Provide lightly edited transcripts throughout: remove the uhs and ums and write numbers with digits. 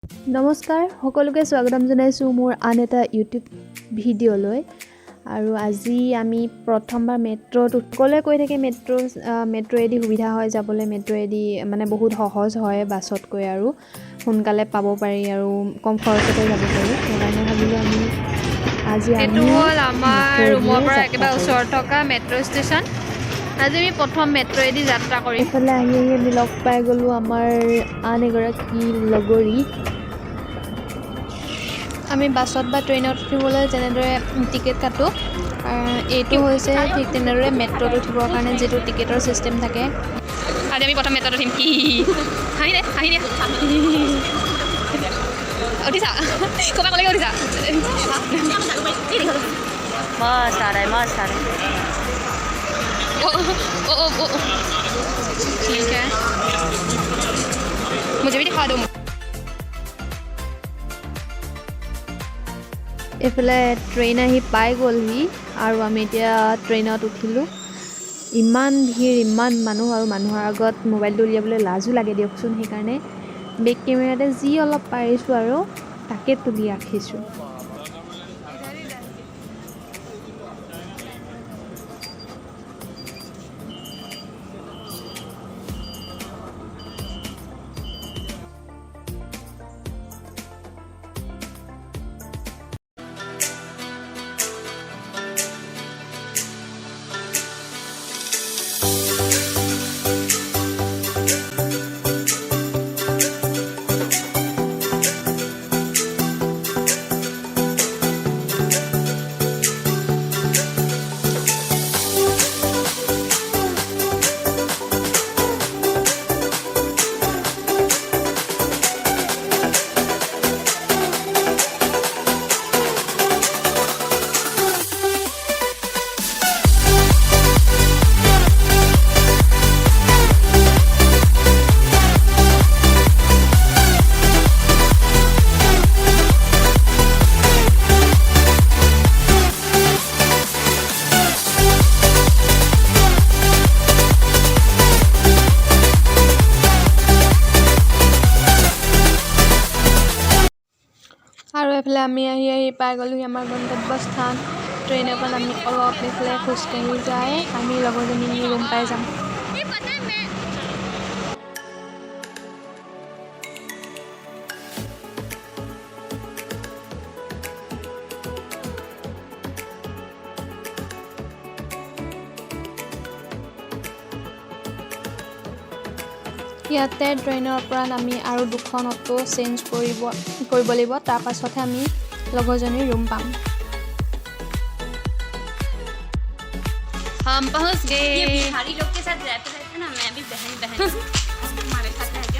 নমস্কাৰ সকলোকে স্বাগতম জনাইছো মোৰ আন এটা ইউটিউব ভিডিঅ'লৈ আৰু আজি আমি প্ৰথমবাৰ মেট্ৰ'ত সকলোৱে কৈ থাকে মেট্ৰ'য়েদি সুবিধা হয় যাবলৈ মেট্ৰ'য়েদি মানে বহুত সহজ হয় বাছতকৈ আৰু সোনকালে পাব পাৰি আৰু কম খৰচতে যাব পাৰি সেইকাৰণে ভাবিলোঁ আমি আজি এইটো হ'ল আমাৰ ৰুমৰ পৰা একেবাৰে ওচৰত থকা মেট্ৰ' ষ্টেচন আজি আমি প্ৰথম মেট্ৰ'য়েদি যাত্ৰা কৰিম এইফালে আহি আমি লগ পাই গ'লোঁ আমাৰ আন এগৰাকী লগৰী আমি বাছত বা ট্ৰেইনত উঠিবলৈ যেনেদৰে টিকেট কাটো এইটো হৈছে ঠিক তেনেদৰে মেট্ৰ'ত উঠিবৰ কাৰণে যিটো টিকেটৰ ছিষ্টেম থাকে আজি আমি প্ৰথম মেট্ৰ'ত উঠিম কি হাঁহি দে উঠিছা ক'ৰবাত ক'লৈকে উঠিছা मस्त आ रहा है ओ ठीक है मुझे भी दिखा दो এইফালে ট্ৰেইন আহি পাই গ'লহি আৰু আমি এতিয়া ট্ৰেইনত উঠিলোঁ ইমান ভিৰ ইমান মানুহ আৰু মানুহৰ আগত মোবাইলটো উলিয়াবলৈ লাজো লাগে দিয়কচোন সেইকাৰণে বেক কেমেৰাতে যি অলপ পাৰিছোঁ আৰু তাকে তুলি ৰাখিছোঁ আৰু এইফালে আমি আহি পাই গ'লোহি আমাৰ গন্তব্যস্থান ট্ৰেইনৰ পৰা আমি অলপ এইফালে খোজকাঢ়ি যায় আমি লগৰজনী ৰুম পাই যাম ইয়াতে ট্ৰেইনৰ পৰা নামি আৰু দুখন অটো চেঞ্জ কৰিব লাগিব তাৰপাছতহে আমি লগৰজনীৰ ৰুম পাম हम पहुंच गए ये बिहारी लोग के साथ रहते रहते ना मैं भी बहन हमारे साथ रह के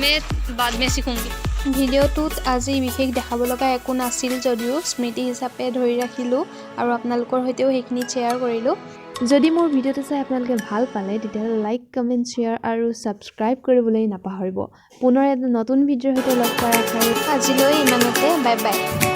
मैं बाद में सीखूंगी ভিডিঅ'টোত আজি বিশেষ দেখাব লগা একো নাছিল যদিও স্মৃতি হিচাপে ধৰি ৰাখিলোঁ আৰু আপোনালোকৰ সৈতেও সেইখিনি শ্বেয়াৰ কৰিলোঁ যদি মোৰ ভিডিঅ'টো চাই আপোনালোকে ভাল পালে তেতিয়াহ'লে লাইক কমেণ্ট শ্বেয়াৰ আৰু ছাবস্ক্ৰাইব কৰিবলৈ নাপাহৰিব পুনৰ এটা নতুন ভিডিঅ'ৰ সৈতে লগ পোৱাৰ আশাৰে আজিলৈ ইমানতে বাই বাই